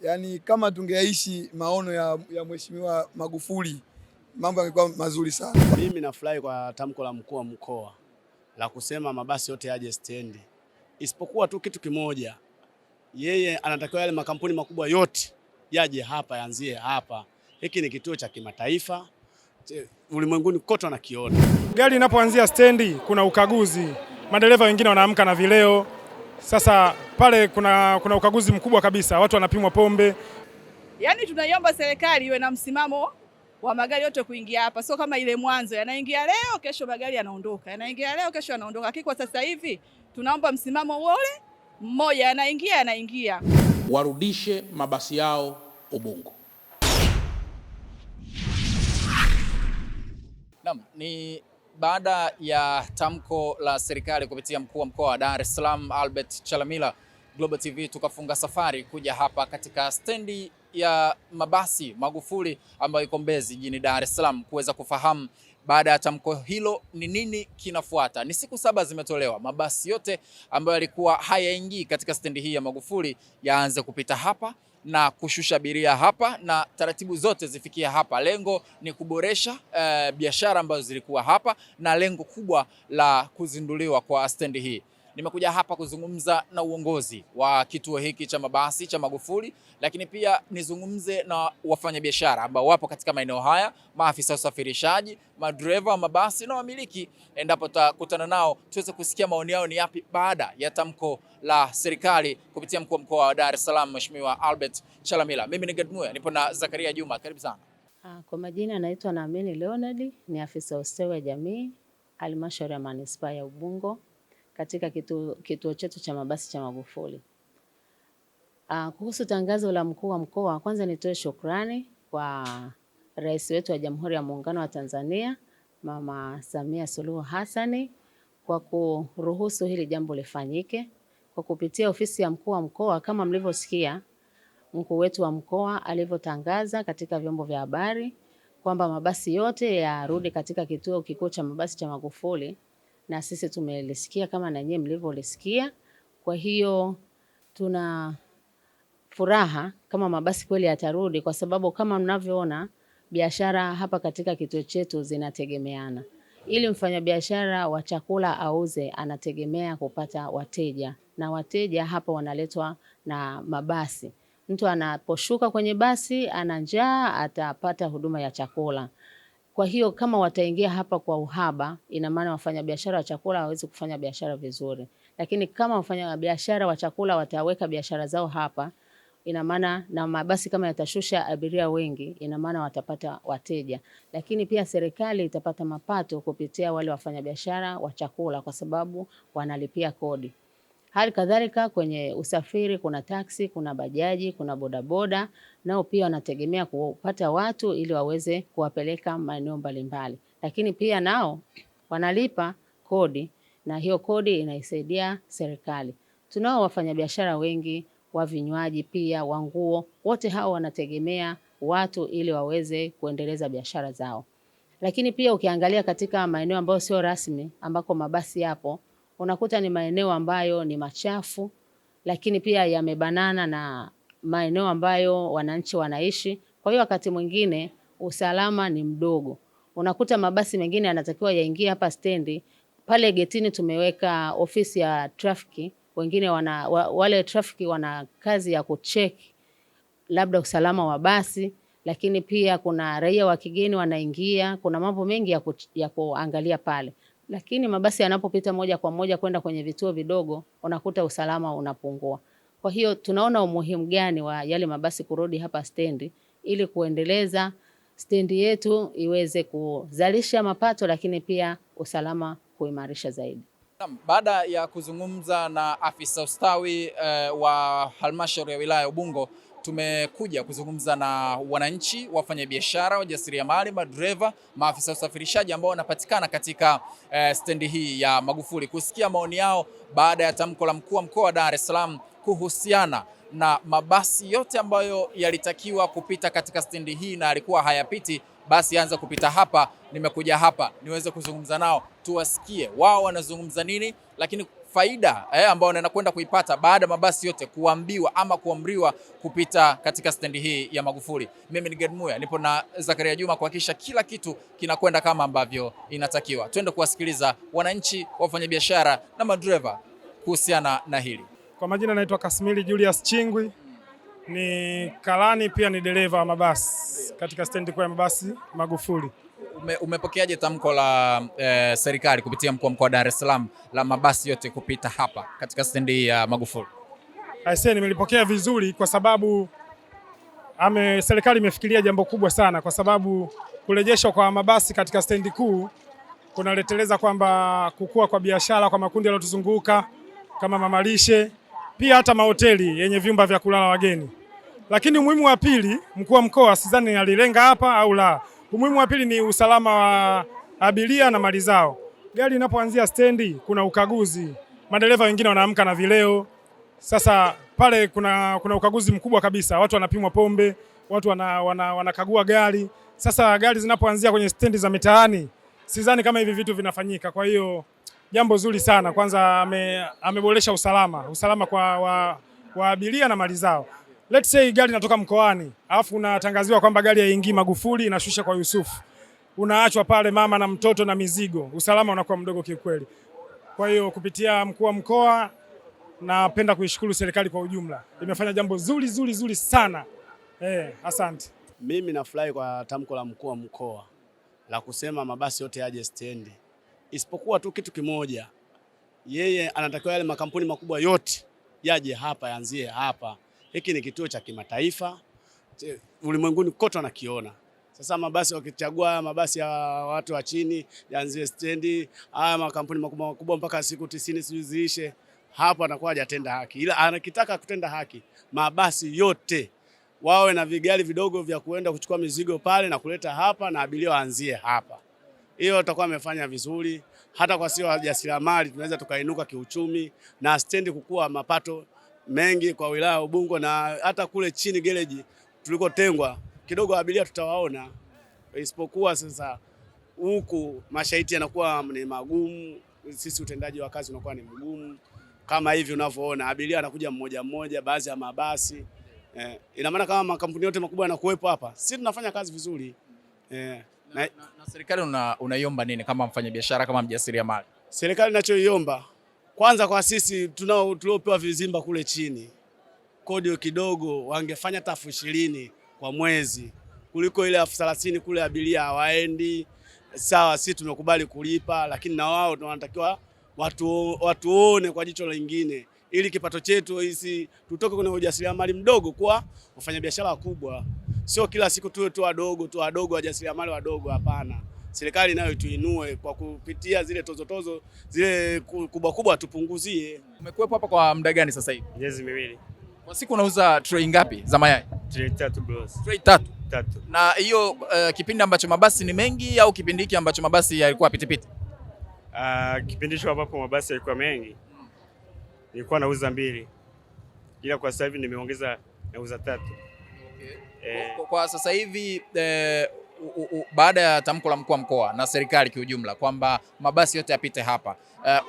Yani kama tungeishi maono ya Mheshimiwa Magufuli, mambo yangekuwa mazuri sana. Mimi nafurahi kwa tamko la mkuu wa mkoa la kusema mabasi yote yaje stendi, isipokuwa tu kitu kimoja, yeye anatakiwa yale makampuni makubwa yote yaje hapa, yaanzie hapa. Hiki ni kituo cha kimataifa, ulimwenguni kote wanakiona. Gari inapoanzia stendi kuna ukaguzi, madereva wengine wanaamka na vileo. Sasa pale kuna ukaguzi mkubwa kabisa, watu wanapimwa pombe. Yaani tunaiomba serikali iwe na msimamo wa magari yote kuingia hapa, sio kama ile mwanzo yanaingia leo kesho magari yanaondoka, yanaingia leo kesho yanaondoka. Lakini kwa sasa hivi tunaomba msimamo ule mmoja, yanaingia. Warudishe mabasi yao Ubungo. Naam, ni baada ya tamko la serikali kupitia mkuu wa mkoa wa Dar es Salaam Albert Chalamila, Global TV tukafunga safari kuja hapa katika stendi ya mabasi Magufuli ambayo iko Mbezi jijini Dar es Salaam kuweza kufahamu baada ya tamko hilo ni nini kinafuata. Ni siku 7 zimetolewa, mabasi yote ambayo yalikuwa hayaingii katika stendi hii ya Magufuli yaanze kupita hapa na kushusha abiria hapa na taratibu zote zifikia hapa. Lengo ni kuboresha biashara ambazo zilikuwa hapa na lengo kubwa la kuzinduliwa kwa stendi hii. Nimekuja hapa kuzungumza na uongozi wa kituo hiki cha mabasi cha Magufuli, lakini pia nizungumze na wafanyabiashara ambao wapo katika maeneo haya, maafisa usafirishaji, madereva wa mabasi na wamiliki. Endapo tutakutana nao tuweze kusikia maoni yao ni yapi baada ya tamko la serikali kupitia mkuu wa mkoa wa Dar es Salaam Mheshimiwa Albert Chalamila. Mimi ni Gedmuya, nipo na Zakaria Juma. Karibu sana. Kwa majina naitwa Naamini Leonard, ni afisa ustawi wa jamii halmashauri ya manispaa ya Ubungo katika kituo chetu cha mabasi cha Magufuli. Kuhusu tangazo la mkuu wa mkoa, kwanza nitoe shukrani kwa Rais wetu wa Jamhuri ya Muungano wa Tanzania Mama Samia Suluhu Hassani kwa kuruhusu hili jambo lifanyike. Kwa kupitia ofisi ya mkuu wa mkoa, kama mlivyosikia mkuu wetu wa mkoa alivyotangaza katika vyombo vya habari kwamba mabasi yote yarudi katika kituo kikuu cha mabasi cha Magufuli, na sisi tumelisikia kama na nyinyi mlivyolisikia. Kwa hiyo tuna furaha kama mabasi kweli yatarudi, kwa sababu kama mnavyoona biashara hapa katika kituo chetu zinategemeana. Ili mfanyabiashara wa chakula auze, anategemea kupata wateja, na wateja hapa wanaletwa na mabasi. Mtu anaposhuka kwenye basi ana njaa, atapata huduma ya chakula. Kwa hiyo kama wataingia hapa kwa uhaba, ina maana wafanyabiashara wa chakula hawezi kufanya biashara vizuri. Lakini kama wafanyabiashara wa chakula wataweka biashara zao hapa, ina maana na mabasi kama yatashusha abiria wengi, ina maana watapata wateja. Lakini pia serikali itapata mapato kupitia wale wafanyabiashara wa chakula, kwa sababu wanalipia kodi. Hali kadhalika kwenye usafiri kuna taksi, kuna bajaji, kuna bodaboda, nao pia wanategemea kupata watu ili waweze kuwapeleka maeneo mbalimbali. Lakini pia nao wanalipa kodi, na hiyo kodi inaisaidia serikali. Tunao wafanyabiashara wengi wa vinywaji pia, wa nguo, wote hao wanategemea watu ili waweze kuendeleza biashara zao. Lakini pia ukiangalia katika maeneo ambayo sio rasmi ambako mabasi yapo, unakuta ni maeneo ambayo ni machafu, lakini pia yamebanana na maeneo ambayo wananchi wanaishi. Kwa hiyo wakati mwingine usalama ni mdogo. Unakuta mabasi mengine yanatakiwa yaingie hapa stendi, pale getini tumeweka ofisi ya trafiki, wengine wale trafiki wana kazi ya kucheck labda usalama wa basi, lakini pia kuna raia wa kigeni wanaingia, kuna mambo mengi ya kuangalia pale. Lakini mabasi yanapopita moja kwa moja kwenda kwenye vituo vidogo, unakuta usalama unapungua. Kwa hiyo tunaona umuhimu gani wa yale mabasi kurudi hapa stendi ili kuendeleza stendi yetu iweze kuzalisha mapato, lakini pia usalama kuimarisha zaidi. Baada ya kuzungumza na afisa ustawi wa halmashauri ya wilaya Ubungo, tumekuja kuzungumza na wananchi, wafanyabiashara, wajasiriamali, madereva, maafisa usafirishaji ambao wanapatikana katika stendi hii ya Magufuli, kusikia maoni yao baada ya tamko la mkuu wa mkoa wa Dar es Salaam kuhusiana na mabasi yote ambayo yalitakiwa kupita katika stendi hii na alikuwa hayapiti, basi anza kupita hapa. Nimekuja hapa niweze kuzungumza nao, tuwasikie wao wanazungumza nini, lakini faida ambayo wanakwenda kuipata baada ya mabasi yote kuambiwa ama kuamriwa kupita katika stendi hii ya Magufuli. Mimi ni Gedmuya, nipo na Zakaria Juma kuhakikisha kila kitu kinakwenda kama ambavyo inatakiwa. Twende kuwasikiliza wananchi, wafanyabiashara na madereva kuhusiana na hili. Kwa majina naitwa Kasmili Julius Chingwi, ni karani pia ni dereva wa mabasi katika stendi kuu ya mabasi Magufuli. Umepokeaje tamko la serikali kupitia mkuu wa mkoa wa Dar es Salaam la mabasi yote kupita hapa katika stendi ya Magufuli? Aisee, nimelipokea vizuri kwa sababu serikali imefikiria jambo kubwa sana, kwa sababu kurejeshwa kwa mabasi katika stendi kuu kunaleteleza kwamba kukua kwa biashara kwa makundi yanayotuzunguka kama mamalishe, pia hata mahoteli yenye vyumba vya kulala wageni. Lakini umuhimu wa pili, mkuu wa mkoa sidhani alilenga hapa au la. Umuhimu wa pili ni usalama wa abiria na mali zao. Gari inapoanzia stendi kuna ukaguzi. Madereva wengine wanaamka na vileo. Sasa pale kuna ukaguzi mkubwa kabisa. Watu wanapimwa pombe, watu wanakagua gari. Sasa gari zinapoanzia kwenye stendi za mitaani, sidhani kama hivi vitu vinafanyika. Kwa hiyo jambo zuri sana. Kwanza ameboresha usalama kwa abiria na mali zao. Let's say gari inatoka mkoani, alafu unatangaziwa kwamba gari haingii Magufuli, inashusha kwa Yusufu. Unaachwa pale mama na mtoto na mizigo. Usalama unakuwa mdogo kikweli. Kwa hiyo kupitia mkuu wa mkoa, napenda kuishukuru serikali kwa ujumla. Imefanya jambo zuri sana. Asante. Mimi nafurahi kwa tamko la mkuu wa mkoa la kusema mabasi yote yaje stendi. Isipokuwa tu kitu kimoja. Yeye anatakiwa yale makampuni makubwa yote yaje hapa, yaanzie hapa. Hiki ni kituo cha kimataifa, ulimwenguni kote wanakiona. Sasa mabasi wakichagua mabasi ya watu wa chini yaanzie stendi, haya makampuni makubwa mpaka siku 90 ziishe, hapa anakuwa hajatenda haki. Ila anakitaka kutenda haki, mabasi yote wawe na vigari vidogo vya kuenda kuchukua mizigo pale na kuleta hapa na abiria waanzie hapa. Hiyo tutakuwa amefanya vizuri. Hata kwa sio wajasiriamali tunaweza tukainuka kiuchumi na stendi kukua mapato mengi kwa wilaya Ubungo, na hata kule chini gereji tulikotengwa kidogo abiria tutawaona. Isipokuwa sasa huku masharti yanakuwa ni magumu, sisi utendaji wa kazi unakuwa ni mgumu. Kama hivi unavyoona abiria anakuja mmoja baadhi ya mabasi. Ina maana kama makampuni yote makubwa yanakuwepo hapa, sisi tunafanya kazi vizuri. Na serikali unaiomba nini kama mfanyabiashara, kama mjasiriamali? Serikali inachoiomba kwanza, kwa sisi tuliopewa vizimba kule chini, kodi kidogo wangefanya hata 20,000 kwa mwezi kuliko ile 30,000 kule abiria hawaendi. Sawa, sisi tumekubali kulipa, lakini na wao wanatakiwa watuone kwa jicho lingine, ili kipato chetu hisi tutoke kwenye ujasiriamali mdogo kwa wafanyabiashara wakubwa. Sio kila siku tuwe tu wadogo wajasiriamali wadogo, hapana. Serikali nayo tuinue kwa kupitia zile tozo zile kubwa tupunguzie. Umekuwepo hapa kwa muda gani sasa hivi? Miezi 2. Kwa siku unauza tray ngapi za mayai? Tray 3 bros. Tray 3? 3. Na hiyo kipindi ambacho mabasi ni mengi au kipindi hiki ambacho mabasi yalikuwa pitipiti? Kipindi hicho ambapo mabasi yalikuwa mengi nilikuwa nauza 2. Ila kwa sasa hivi nimeongeza nauza 3. Okay. Kwa sasa hivi baada ya tamko la mkuu wa mkoa na serikali kiujumla kwamba mabasi yote yapite hapa,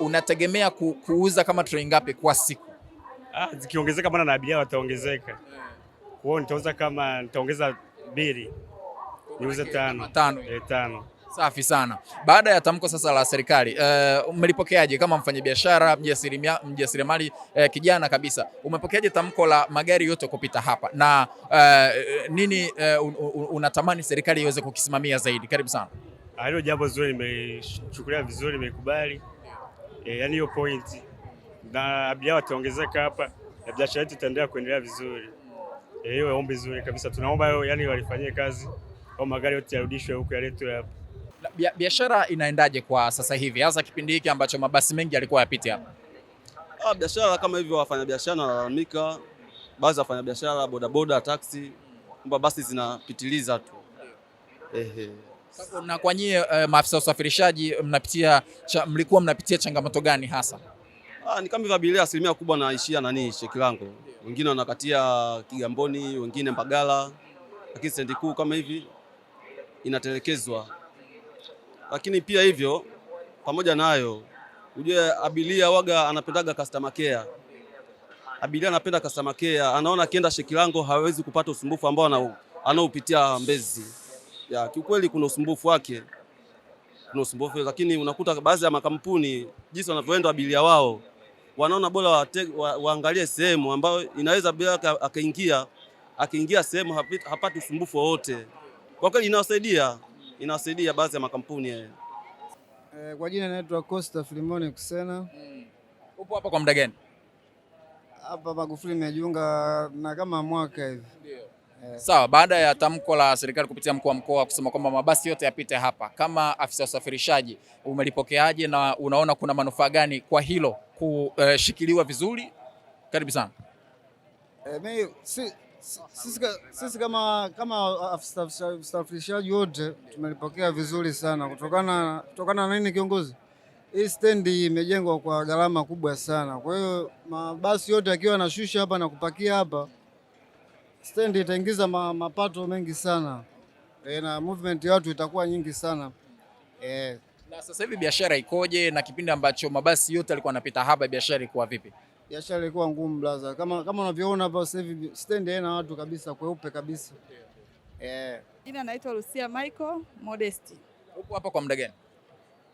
unategemea kuuza kama tray ngapi kwa siku? Zikiongezeka bwana na abiria wataongezeka. Kwa hiyo nitaongeza 2. Niuze 5. 5. Safi sana. Baada ya tamko sasa la serikali, umelipokeaje kama mfanyabiashara, mjasiriamali kijana kabisa? Umepokeaje tamko la magari yote kupita hapa? Na nini unatamani serikali iweze kukisimamia zaidi? Karibu sana. Hilo jambo zuri, nimechukulia vizuri, nimekubali. Yaani hiyo point. Na abiria wataongezeka hapa, na biashara yetu itaendelea kuendelea vizuri. Hiyo ombi zuri kabisa. Tunaomba yani walifanyie kazi au magari yote yarudishwe huko yaletwe hapa. Biashara inaendaje kwa sasa hivi, hasa kipindi hiki ambacho mabasi mengi yalikuwa yapiti hapa? Biashara kama hivyo, wafanyabiashara wanalalamika, baadhi ya wafanyabiashara bodaboda, taksi, kwamba basi zinapitiliza tu. Na kwa nyie maafisa usafirishaji mlikuwa mnapitia changamoto gani hasa? Ni kama hivyo, abiria asilimia kubwa naishia Shekilango. Wengine wanakatia Kigamboni, wengine Mbagala. Lakini stendi kuu kama hivi inatelekezwa. Lakini pia hivyo pamoja nayo Ujue abiria waga anapendaga customer care. Abiria anapenda customer care, anaona akienda Shekilango hawezi kupata usumbufu ambao anaopitia Mbezi. Ya kiukweli kuna usumbufu wake. Kuna usumbufu, lakini unakuta baadhi ya makampuni jinsi wanavyoenda abiria wao wanaona bora waangalie sehemu ambayo inaweza bila akaingia sehemu hapati usumbufu wowote. Kwa kweli inawasaidia baadhi ya makampuni. Kwa jina naitwa Costa Filimoni Kusena. Upo hapa kwa muda gani? Hapa Magufuli nimejiunga na kama mwaka hivi. Sawa, baada ya tamko la serikali kupitia mkuu wa mkoa kusema kwamba mabasi yote yapite hapa, kama afisa usafirishaji umelipokeaje na unaona kuna manufaa gani kwa hilo kushikiliwa vizuri? Karibu sana. Sisi kama afisa usafirishaji wote tumelipokea vizuri sana kutokana na nini kiongozi? Hii stendi imejengwa kwa gharama kubwa sana. Kwa hiyo mabasi yote yakiwa yanashusha hapa na kupakia hapa, stendi itaingiza mapato mengi sana. Na movement ya watu itakuwa nyingi sana. Na sasa hivi biashara ikoje, na kipindi ambacho mabasi yote yalikuwa yanapita hapa biashara ilikuwa vipi? Biashara ilikuwa ngumu blaza. Kama unavyoona hapa sasa hivi stendi haina watu kabisa, kweupe kabisa. Jina naitwa Lucia Michael Modesti. Upo hapa kwa muda gani?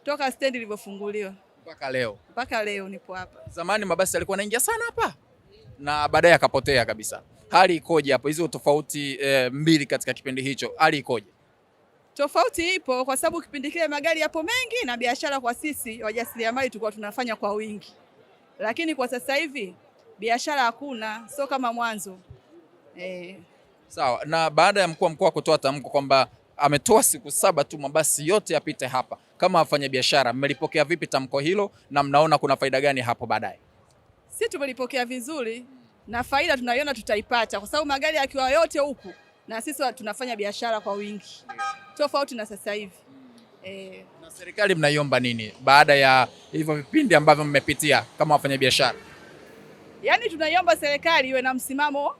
Toka stendi ilivyofunguliwa mpaka leo? Mpaka leo nipo hapa. Zamani mabasi yalikuwa yanaingia sana hapa na baadaye akapotea kabisa. Hali ikoje hapo? Hizo tofauti mbili katika kipindi hicho, hali ikoje? Tofauti ipo kwa sababu kipindi kile magari yapo mengi na biashara kwa sisi wajasiriamali tulikuwa tunafanya kwa wingi. Lakini kwa sasa hivi biashara hakuna, sio kama mwanzo. Sawa, na baada ya mkuu wa mkoa kutoa tamko kwamba ametoa siku 7 tu mabasi yote yapite hapa, kama wafanya biashara mmelipokea vipi tamko hilo na mnaona kuna faida gani hapo baadaye? Sisi tumelipokea vizuri na faida tunaiona tutaipata kwa sababu magari yakiwa yote huku na sisi tunafanya biashara kwa wingi. Tofauti na sasa hivi. Na serikali mnaiomba nini baada ya hivyo vipindi ambavyo mmepitia kama wafanya biashara? Yaani tunaiomba serikali iwe na msimamo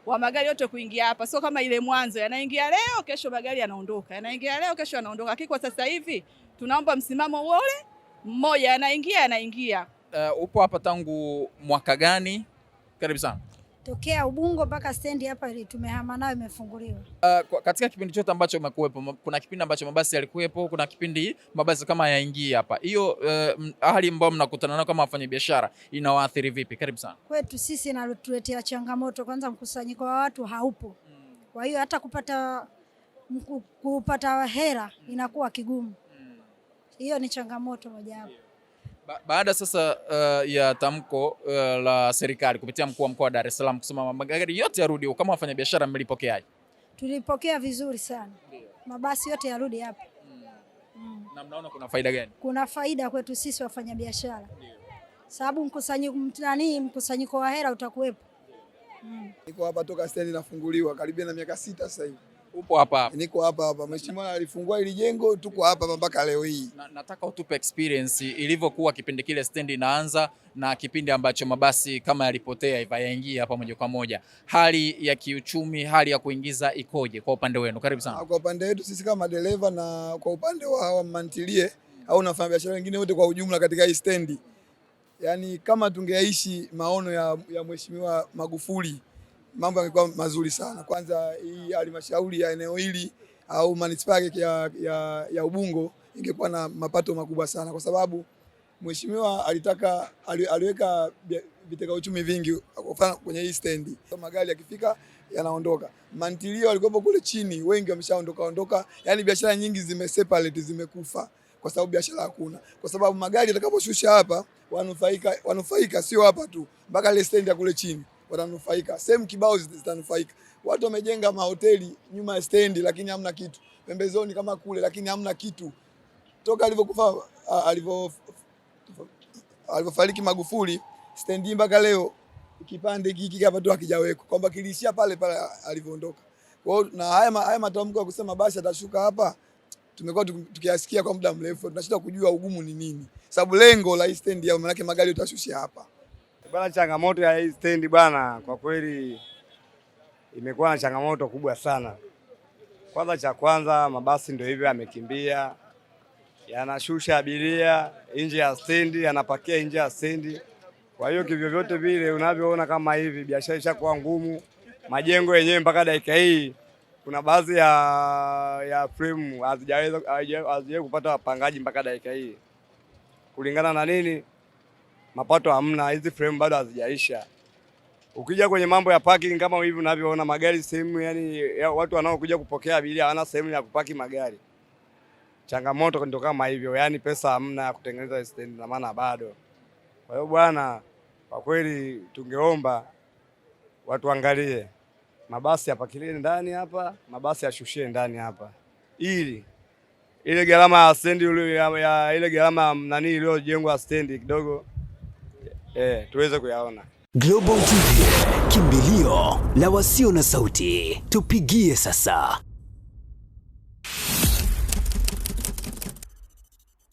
wa magari yote kuingia hapa, sio kama ile mwanzo yanaingia leo kesho magari yanaondoka, yanaingia leo kesho yanaondoka. Lakini kwa sasa hivi tunaomba msimamo ule mmoja, yanaingia. Upo hapa tangu mwaka gani? Karibu sana. Tokea Ubungo mpaka stendi hapa tumehama nayo imefunguliwa. Katika kipindi chote ambacho umekuwepo, kuna kipindi ambacho mabasi yalikuwepo, kuna kipindi mabasi kama yaingia hapa. Hiyo hali ambayo mnakutana nayo kama wafanyabiashara inawaathiri vipi? Karibu sana. Kwetu sisi inatuletea changamoto, kwanza mkusanyiko wa watu haupo. Kwa hiyo hata kupata hela inakuwa kigumu. Hiyo ni changamoto mojawapo. Baada sasa ya tamko la serikali kupitia mkuu wa mkoa wa Dar es Salaam kusema magari yote yarudi, kama wafanyabiashara mlipokeaje? Tulipokea vizuri sana. Mabasi yote yarudi hapa. Na mnaona kuna faida gani? Kuna faida kwetu sisi wafanyabiashara. Sababu mkusanyiko wa hela utakuwepo. Niko hapa toka stendi nafunguliwa karibia na miaka 6 sasa hivi. Upo hapa? Niko hapa. Mheshimiwa alifungua ile jengo, tuko hapa mpaka leo hii. Nataka utupe experience ilivyokuwa kipindi kile stendi inaanza na kipindi ambacho mabasi kama yalipotea hivi yaingia hapa moja kwa moja. Hali ya kiuchumi, hali ya kuingiza ikoje kwa upande wenu? Karibu sana. Kwa upande wetu sisi kama dereva na kwa upande wa mantilie au na wafanyabiashara wengine wote kwa ujumla katika hii stendi. Yaani kama tungeishi maono ya Mheshimiwa Magufuli, mambo yangekuwa mazuri sana. Kwanza hii halmashauri ya eneo hili au manispaa ya Ubungo ingekuwa na mapato makubwa sana kwa sababu Mheshimiwa aliweka vitega uchumi vingi kwenye hii stendi. Magari yakifika yanaondoka. Mantilio walikuwa kule chini, wengi wameshaondoka. Yaani biashara nyingi zimeseparate, zimekufa kwa sababu biashara hakuna. Kwa sababu magari yatakaposhusha hapa wanufaika sio hapa tu, mpaka ile stendi ya kule chini watanufaika. Sehemu kibao zitanufaika. Watu wamejenga mahoteli nyuma ya stendi lakini hamna kitu. Pembezoni kama kule lakini hamna kitu. Toka alivyofariki Magufuli, stendi mpaka leo kipande hiki hapa tu hakijawekwa. Kwamba kilishia pale alivyoondoka. Kwa hiyo na haya matamko ya kusema basi atashuka hapa tumekuwa tukiyasikia kwa muda mrefu. Tunashindwa kujua ugumu ni nini. Sababu lengo la hii stendi ya maana magari utashushia hapa. Bwana, changamoto ya hii stendi bwana, kwa kweli imekuwa na changamoto kubwa sana. Cha kwanza mabasi ndio hivyo yamekimbia. yanashusha abiria nje ya stendi, yanapakia nje ya stendi. Kwa hiyo kivyovyote vile unavyoona kama hivi biashara ishakuwa ngumu. Majengo yenyewe mpaka dakika hii kuna baadhi ya frame hazijaweza kupata wapangaji mpaka dakika hii. Kulingana na nini? Mapato hamna, hizi frame bado hazijaisha. Ukija kwenye mambo ya parking kama hivi unavyoona magari sehemu, yani watu wanaokuja kupokea abiria hawana sehemu ya kupaki magari. Changamoto ndio kama hivyo, yani pesa hamna ya kutengeneza stendi na maana bado. Kwa hiyo bwana, kwa kweli tungeomba watu angalie mabasi yapakilie ndani hapa, mabasi yashushie ndani hapa, ili ile gharama ya stendi ile gharama nani iliyojengwa stendi kidogo tuweze kuyaona. Global TV, kimbilio la wasio na sauti. Tupigie sasa.